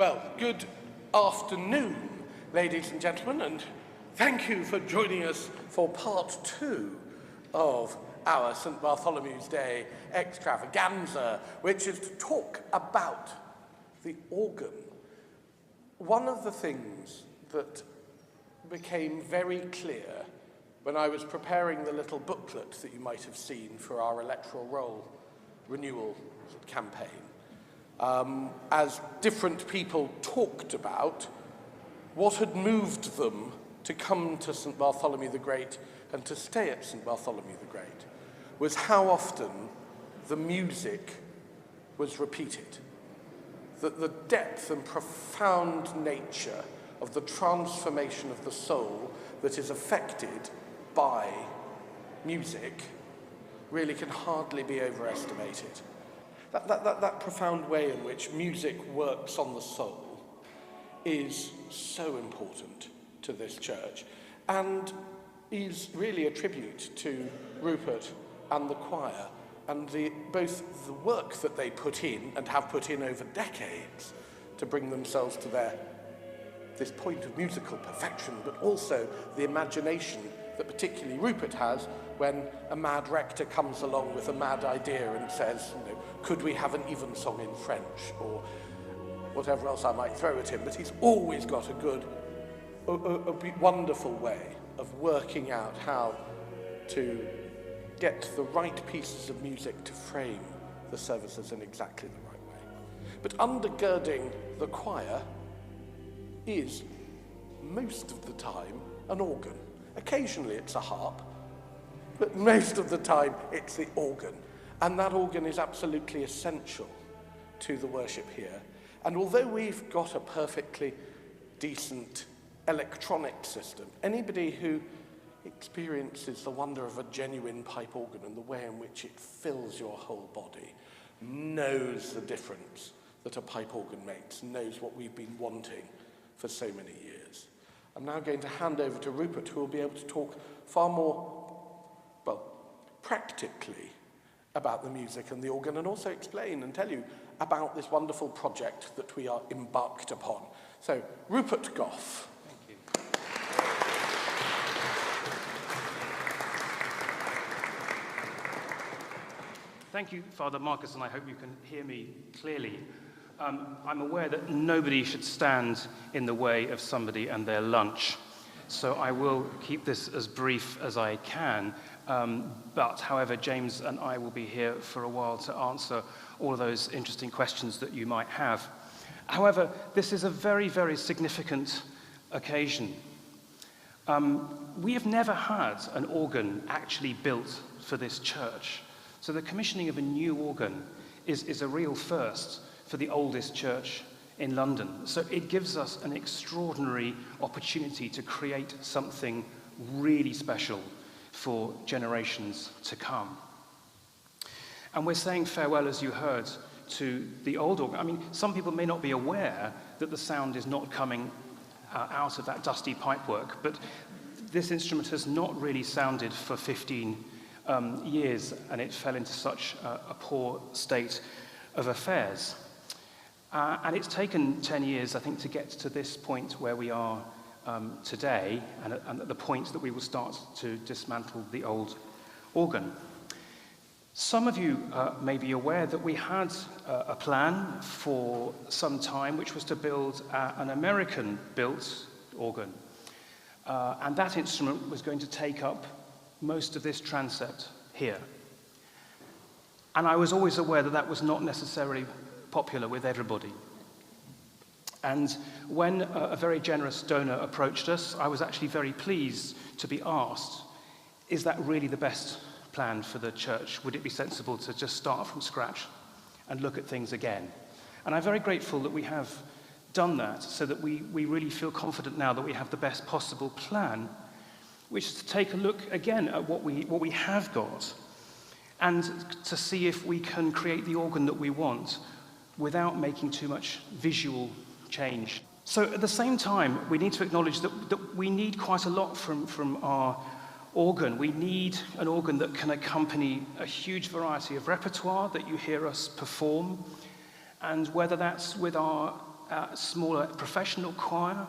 Well, good afternoon, ladies and gentlemen, and thank you for joining us for part 2 of our St. Bartholomew's Day extravaganza, which is to talk about the organ. One of the things that became very clear when I was preparing the little booklet that you might have seen for our electoral roll renewal campaign, as different people talked about what had moved them to come to St. Bartholomew the Great and to stay at St. Bartholomew the Great, was how often the music was repeated. That the depth and profound nature of the transformation of the soul that is affected by music really can hardly be overestimated. That profound way in which music works on the soul is so important to this church and is really a tribute to Rupert and the choir and both the work that they put in and have put in over decades to bring themselves to this point of musical perfection, but also the imagination that particularly Rupert has when a mad rector comes along with a mad idea and says, could we have an evensong in French, or whatever else I might throw at him. But he's always got a wonderful way of working out how to get the right pieces of music to frame the services in exactly the right way. But undergirding the choir is, most of the time, an organ. Occasionally it's a harp, but most of the time it's the organ. And that organ is absolutely essential to the worship here. And although we've got a perfectly decent electronic system, anybody who experiences the wonder of a genuine pipe organ and the way in which it fills your whole body knows the difference that a pipe organ makes, knows what we've been wanting for so many years. I'm now going to hand over to Rupert, who will be able to talk far more, practically about the music and the organ, and also explain and tell you about this wonderful project that we are embarked upon. So, Rupert Gough. Thank you. Thank you, Father Marcus, and I hope you can hear me clearly. I'm aware that nobody should stand in the way of somebody and their lunch, so I will keep this as brief as I can. But, however, James and I will be here for a while to answer all of those interesting questions that you might have. However, this is a very, very significant occasion. We have never had an organ actually built for this church. So the commissioning of a new organ is a real first for the oldest church in London. So it gives us an extraordinary opportunity to create something really special for generations to come. And we're saying farewell, as you heard, to the old organ. I mean, some people may not be aware that the sound is not coming out of that dusty pipework, but this instrument has not really sounded for 15 years, and it fell into such a poor state of affairs. And it's taken 10 years, I think, to get to this point where we are today, and at the point that we will start to dismantle the old organ. Some of you may be aware that we had a plan for some time, which was to build an American-built organ. And that instrument was going to take up most of this transept here. And I was always aware that that was not necessarily popular with everybody. And when a very generous donor approached us, I was actually very pleased to be asked, is that really the best plan for the church? Would it be sensible to just start from scratch and look at things again? And I'm very grateful that we have done that, so that we really feel confident now that we have the best possible plan, which is to take a look again at what we have got and to see if we can create the organ that we want without making too much visual change. So at the same time, we need to acknowledge that we need quite a lot from our organ. We need an organ that can accompany a huge variety of repertoire that you hear us perform, and whether that's with our smaller professional choir,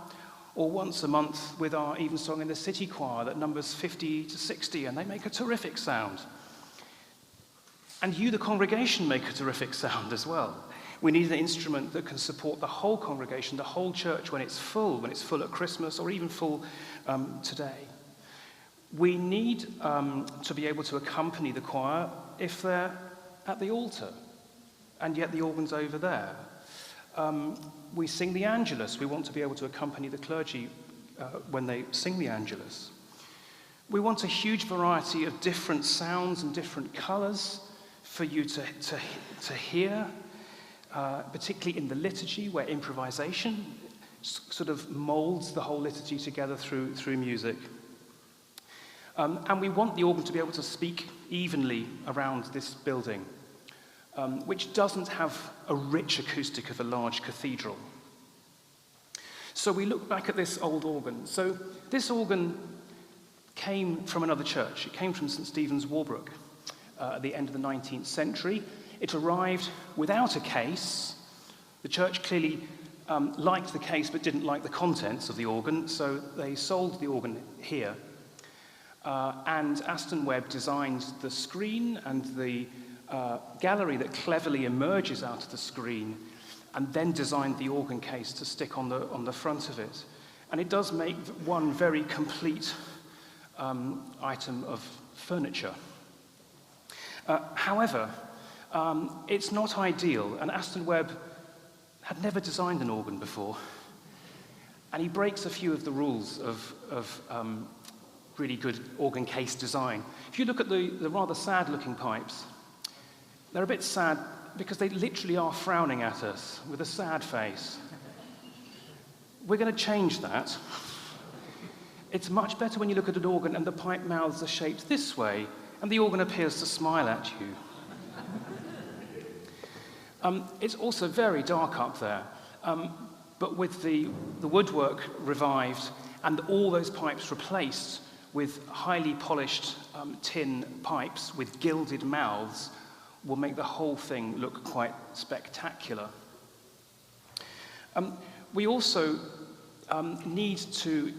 or once a month with our Evensong in the City choir that numbers 50 to 60, and they make a terrific sound. And you, the congregation, make a terrific sound as well. We need an instrument that can support the whole congregation, the whole church when it's full at Christmas, or even full today. We need to be able to accompany the choir if they're at the altar, and yet the organ's over there. We sing the Angelus. We want to be able to accompany the clergy when they sing the Angelus. We want a huge variety of different sounds and different colours for you to hear, particularly in the liturgy, where improvisation sort of molds the whole liturgy together through music. And we want the organ to be able to speak evenly around this building, which doesn't have a rich acoustic of a large cathedral. So we look back at this old organ. So this organ came from another church. It came from St. Stephen's, Walbrook, at the end of the 19th century. It arrived without a case. The church clearly liked the case but didn't like the contents of the organ, so they sold the organ here. And Aston Webb designed the screen and the gallery that cleverly emerges out of the screen, and then designed the organ case to stick on the front of it. And it does make one very complete item of furniture. However, it's not ideal, and Aston Webb had never designed an organ before, and he breaks a few of the rules of really good organ case design. If you look at the rather sad-looking pipes, they're a bit sad because they literally are frowning at us with a sad face. We're going to change that. It's much better when you look at an organ and the pipe mouths are shaped this way, and the organ appears to smile at you. It's also very dark up there, but with the woodwork revived and all those pipes replaced with highly polished tin pipes with gilded mouths, will make the whole thing look quite spectacular. We also need to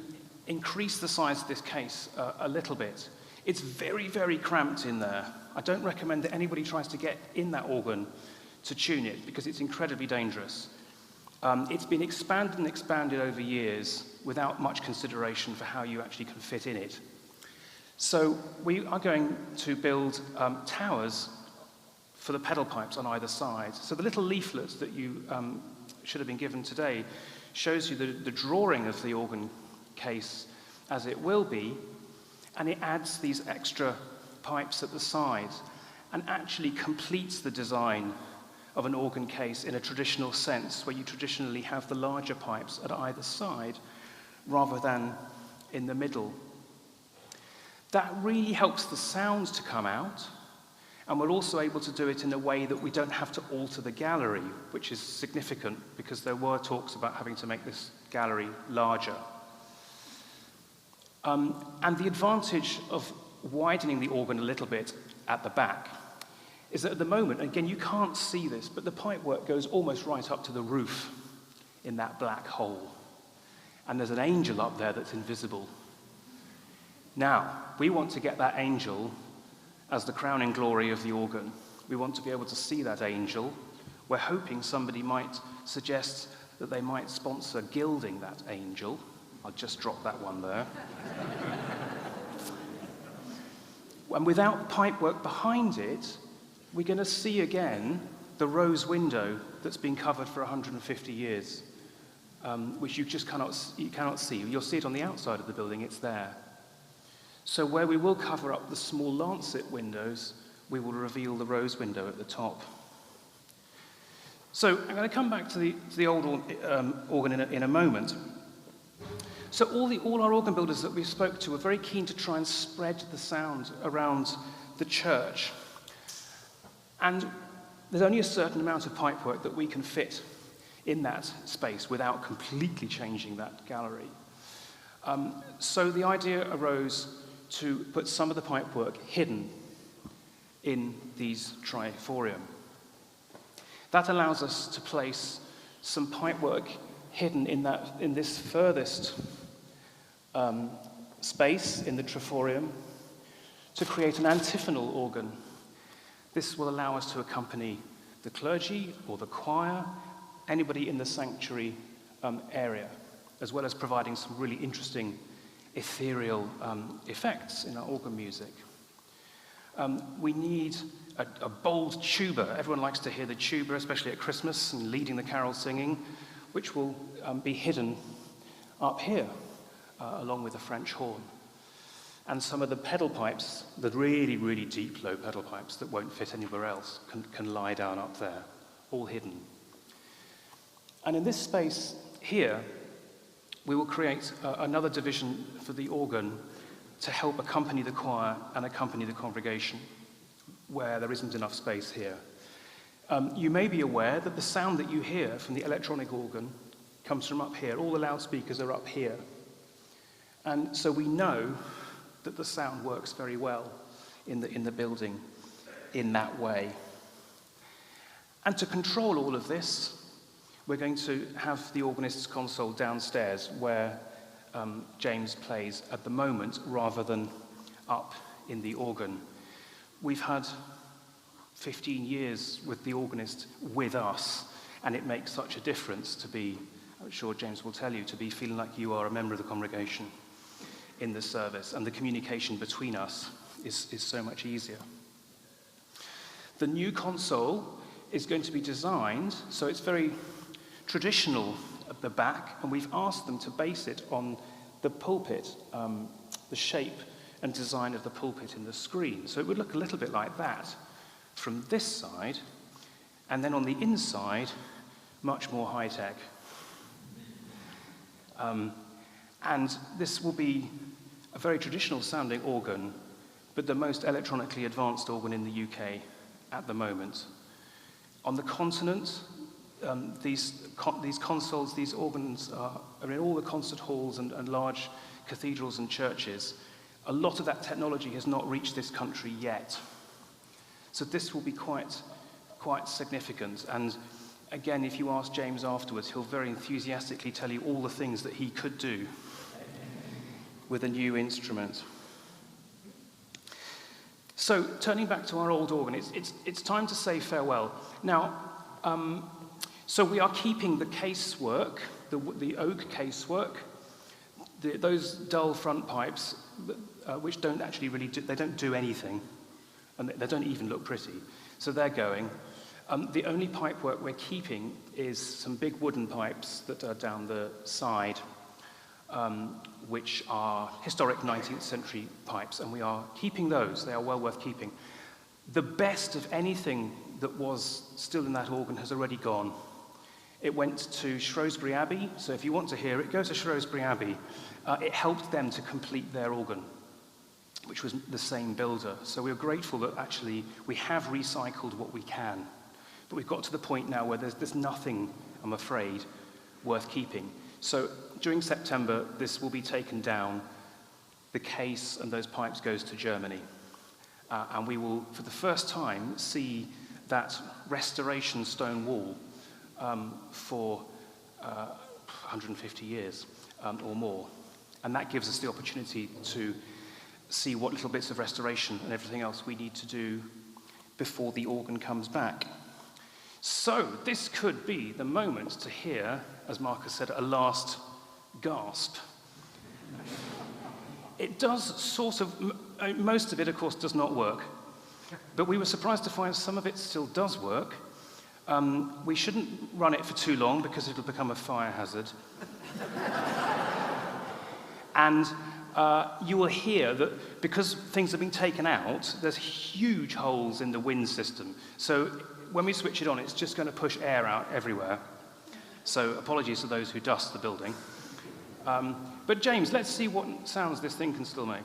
increase the size of this case a little bit. It's very, very cramped in there. I don't recommend that anybody tries to get in that organ to tune it, because it's incredibly dangerous. It's been expanded and expanded over years without much consideration for how you actually can fit in it. So we are going to build towers for the pedal pipes on either side. So the little leaflet that you should have been given today shows you the drawing of the organ case as it will be, and it adds these extra pipes at the sides and actually completes the design of an organ case in a traditional sense, where you traditionally have the larger pipes at either side rather than in the middle. That really helps the sound to come out, and we're also able to do it in a way that we don't have to alter the gallery, which is significant because there were talks about having to make this gallery larger. And the advantage of widening the organ a little bit at the back is that at the moment, again, you can't see this, but the pipework goes almost right up to the roof in that black hole. And there's an angel up there that's invisible. Now, we want to get that angel as the crowning glory of the organ. We want to be able to see that angel. We're hoping somebody might suggest that they might sponsor gilding that angel. I'll just drop that one there. And without pipework behind it, we're going to see again the rose window that's been covered for 150 years, which you cannot see. You'll see it on the outside of the building, it's there. So where we will cover up the small lancet windows, we will reveal the rose window at the top. So I'm going to come back to the old organ in a moment. So all our organ builders that we spoke to were very keen to try and spread the sound around the church. And there's only a certain amount of pipework that we can fit in that space without completely changing that gallery. So the idea arose to put some of the pipework hidden in these triforium. That allows us to place some pipework hidden in this furthest space in the triforium to create an antiphonal organ. This will allow us to accompany the clergy or the choir, anybody in the sanctuary area, as well as providing some really interesting ethereal effects in our organ music. We need a bold tuba. Everyone likes to hear the tuba, especially at Christmas, and leading the carol singing, which will be hidden up here, along with the French horn. And some of the pedal pipes, the really, really deep low pedal pipes that won't fit anywhere else, can lie down up there, all hidden. And in this space here, we will create another division for the organ to help accompany the choir and accompany the congregation, where there isn't enough space here. You may be aware that the sound that you hear from the electronic organ comes from up here. All the loudspeakers are up here. And so we know that the sound works very well in the building in that way. And to control all of this, we're going to have the organist's console downstairs where James plays at the moment, rather than up in the organ. We've had 15 years with the organist with us, and it makes such a difference to be, I'm sure James will tell you, to be feeling like you are a member of the congregation in the service, and the communication between us is so much easier. The new console is going to be designed so it's very traditional at the back, and we've asked them to base it on the pulpit, the shape and design of the pulpit in the screen. So it would look a little bit like that from this side, and then on the inside, much more high-tech. And this will be a very traditional sounding organ, but the most electronically advanced organ in the UK at the moment. On the continent, these consoles, these organs are in all the concert halls and large cathedrals and churches. A lot of that technology has not reached this country yet. So this will be quite significant. And again, if you ask James afterwards, he'll very enthusiastically tell you all the things that he could do with a new instrument. So turning back to our old organ, it's time to say farewell. Now, so we are keeping the casework, the oak casework, those dull front pipes, which don't actually really they don't do anything, and they don't even look pretty. So they're going. The only pipework we're keeping is some big wooden pipes that are down the side, which are historic 19th century pipes, and we are keeping those. They are well worth keeping. The best of anything that was still in that organ has already gone. It went to Shrewsbury Abbey, so if you want to hear it, go to Shrewsbury Abbey. It helped them to complete their organ, which was the same builder. So we're grateful that actually we have recycled what we can. But we've got to the point now where there's nothing, I'm afraid, worth keeping. So during September, this will be taken down. The case and those pipes goes to Germany. And we will, for the first time, see that restoration stone wall for 150 years or more. And that gives us the opportunity to see what little bits of restoration and everything else we need to do before the organ comes back. So this could be the moment to hear, as Marcus said, a last gasp. It does sort of, most of it, of course, does not work. But we were surprised to find some of it still does work. We shouldn't run it for too long because it'll become a fire hazard. And you will hear that because things have been taken out, there's huge holes in the wind system. So when we switch it on, it's just going to push air out everywhere. So apologies to those who dust the building. But James, let's see what sounds this thing can still make.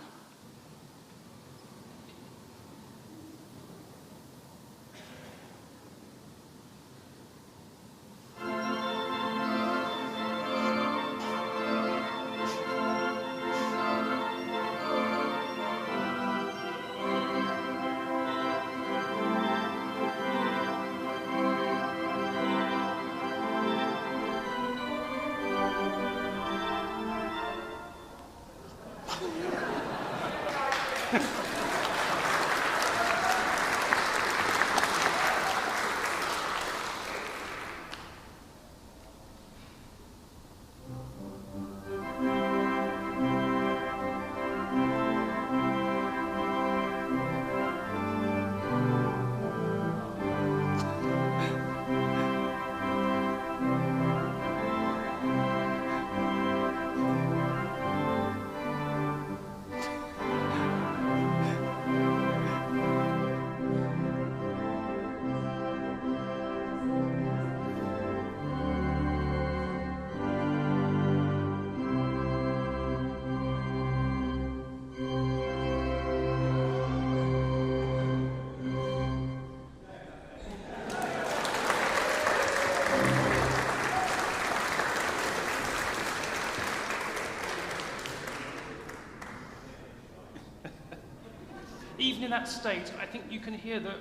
Even in that state, I think you can hear that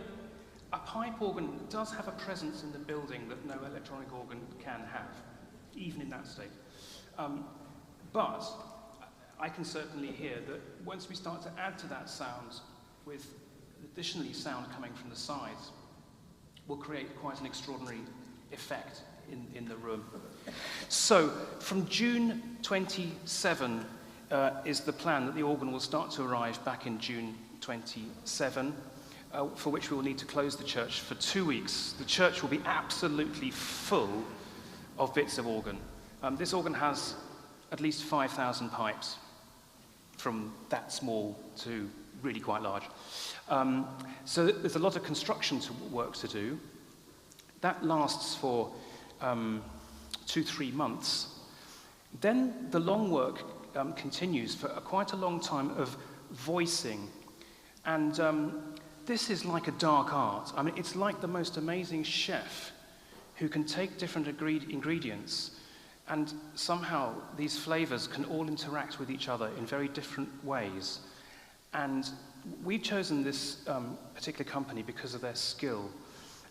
a pipe organ does have a presence in the building that no electronic organ can have, even in that state. But I can certainly hear that once we start to add to that sound, with additionally sound coming from the sides, will create quite an extraordinary effect in the room. So, from June 27 is the plan that the organ will start to arrive back in June 27, for which we will need to close the church for 2 weeks. The church will be absolutely full of bits of organ. This organ has at least 5,000 pipes, from that small to really quite large. So there's a lot of construction work to do. That lasts for 2-3 months. Then the long work continues for quite a long time of voicing. And this is like a dark art. I mean, it's like the most amazing chef who can take different ingredients, and somehow these flavors can all interact with each other in very different ways. And we've chosen this particular company because of their skill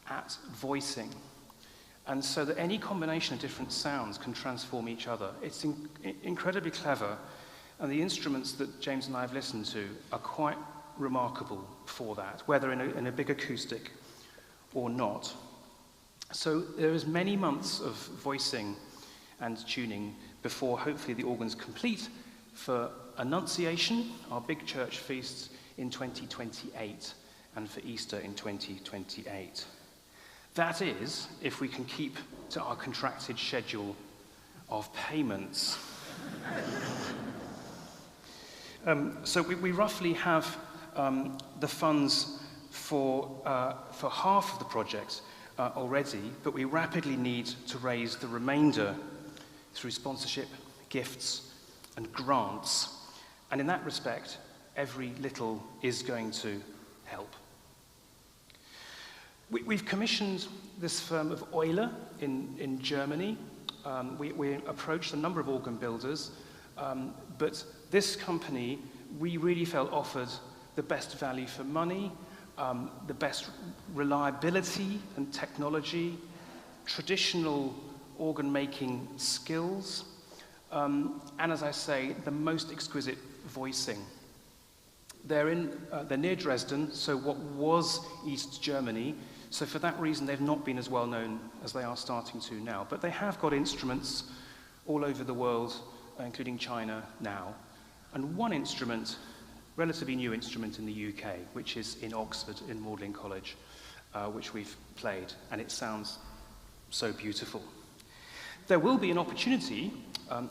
at voicing. And so that any combination of different sounds can transform each other. It's incredibly clever, and the instruments that James and I have listened to are quite remarkable for that, whether in a big acoustic or not. So there is many months of voicing and tuning before hopefully the organ's complete for Annunciation, our big church feast, in 2028, and for Easter in 2028. That is, if we can keep to our contracted schedule of payments. So we roughly have the funds for half of the project already, but we rapidly need to raise the remainder through sponsorship, gifts, and grants. And in that respect, every little is going to help. We've commissioned this firm of Euler in Germany. We approached a number of organ builders, but this company we really felt offered the best value for money, the best reliability and technology, traditional organ-making skills, and as I say, the most exquisite voicing. They're near Dresden, so what was East Germany, so for that reason they've not been as well known as they are starting to now. But they have got instruments all over the world, including China now, and one instrument, relatively new instrument in the UK, which is in Oxford in Magdalen College, which we've played, and it sounds so beautiful. There will be an opportunity,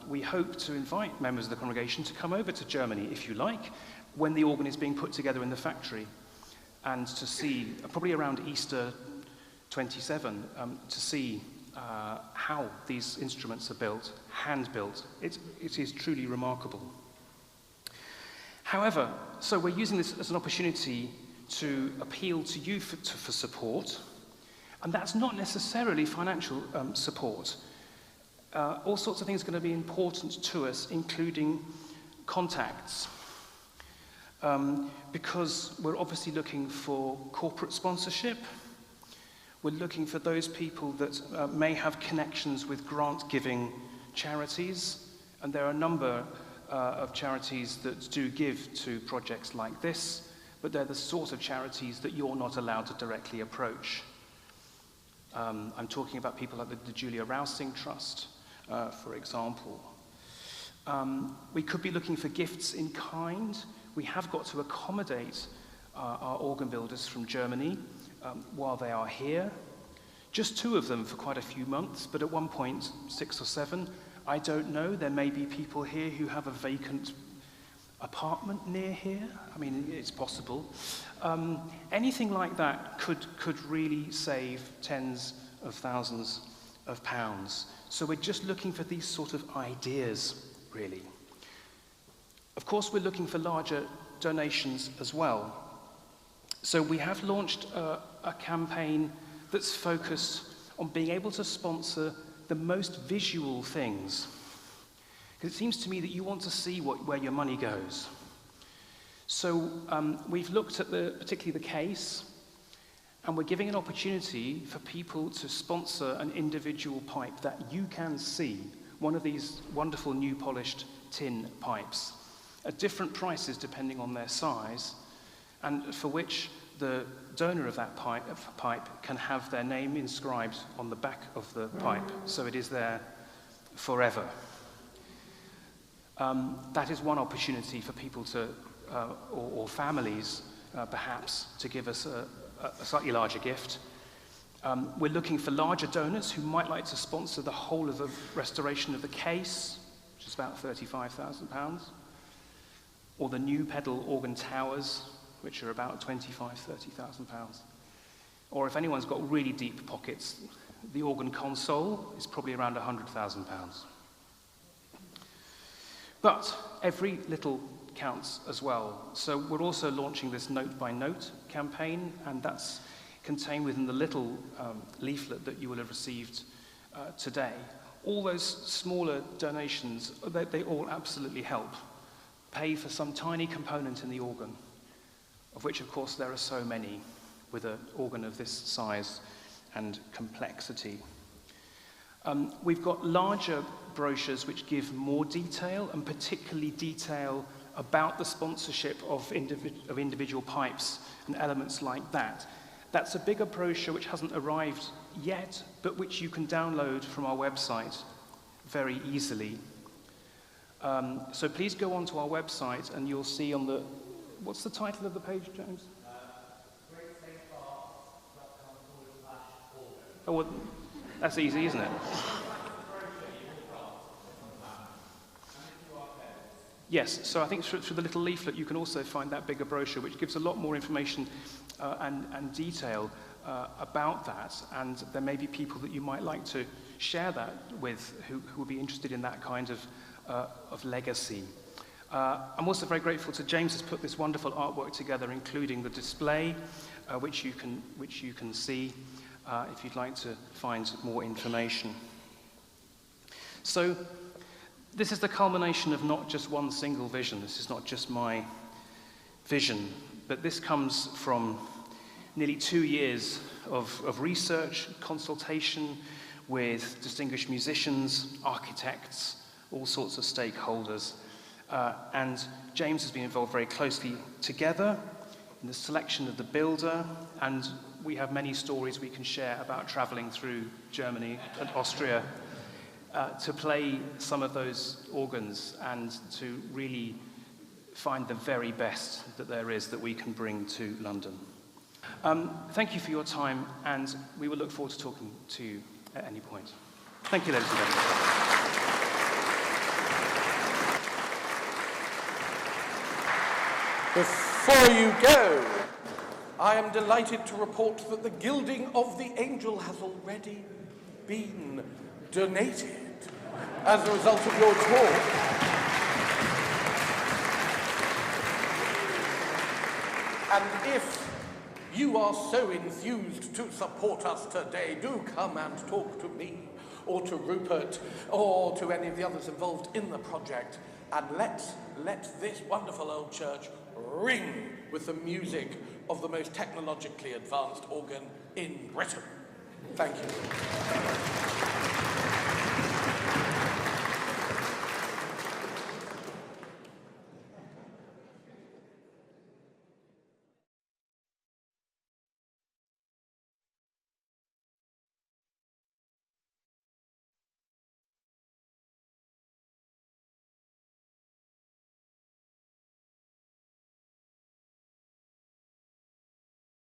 we hope to invite members of the congregation to come over to Germany, if you like, when the organ is being put together in the factory, and to see, probably around Easter 27, to see how these instruments are built, hand-built. It is truly remarkable. However, so we're using this as an opportunity to appeal to you for support, and that's not necessarily financial support. All sorts of things are going to be important to us, including contacts, because we're obviously looking for corporate sponsorship. We're looking for those people that may have connections with grant-giving charities, and there are a number of charities that do give to projects like this, but they're the sort of charities that you're not allowed to directly approach. I'm talking about people like the Julia Rousing Trust, for example. We could be looking for gifts in kind. We have got to accommodate our organ builders from Germany while they are here. Just 2 of them for quite a few months, but at one point 6 or 7. I don't know. There may be people here who have a vacant apartment near here. I mean, it's possible. Anything like that could really save tens of thousands of pounds. So we're just looking for these sort of ideas, really. Of course, we're looking for larger donations as well. So we have launched a campaign that's focused on being able to sponsor the most visual things. Because it seems to me that you want to see where your money goes. So we've looked at particularly the case, and we're giving an opportunity for people to sponsor an individual pipe that you can see, one of these wonderful new polished tin pipes, at different prices depending on their size, and for which the donor of that pipe can have their name inscribed on the back of the pipe, so it is there forever. That is one opportunity for people to, or families perhaps, to give us a slightly larger gift. We're looking for larger donors who might like to sponsor the whole of the restoration of the case, which is about £35,000, or the new pedal organ towers, which are about £25,000–30,000. Or if anyone's got really deep pockets, the organ console is probably around £100,000. But every little counts as well. So we're also launching this note-by-note campaign, and that's contained within the little leaflet that you will have received today. All those smaller donations, they all absolutely help pay for some tiny component in the organ, of which, of course, there are so many with an organ of this size and complexity. We've got larger brochures which give more detail, and particularly detail about the sponsorship of individual pipes and elements like that. That's a bigger brochure which hasn't arrived yet, but which you can download from our website very easily. So please go onto our website and you'll see on the... What's the title of the page, James? Oh, well, that's easy, isn't it? Yes, so I think through the little leaflet you can also find that bigger brochure which gives a lot more information and detail about that, and there may be people that you might like to share that with who would be interested in that kind of legacy. I'm also very grateful to James who's put this wonderful artwork together, including the display, which you can see if you'd like to find more information. So this is the culmination of not just one single vision. This is not just my vision, but this comes from nearly 2 years of research, consultation with distinguished musicians, architects, all sorts of stakeholders. And James has been involved very closely together in the selection of the builder, and we have many stories we can share about traveling through Germany and Austria to play some of those organs and to really find the very best that there is that we can bring to London. Thank you for your time, and we will look forward to talking to you at any point. Thank you, ladies and gentlemen. Before you go, I am delighted to report that the gilding of the angel has already been donated as a result of your talk. And if you are so enthused to support us today, do come and talk to me, or to Rupert, or to any of the others involved in the project, and let this wonderful old church ring with the music of the most technologically advanced organ in Britain. Thank you.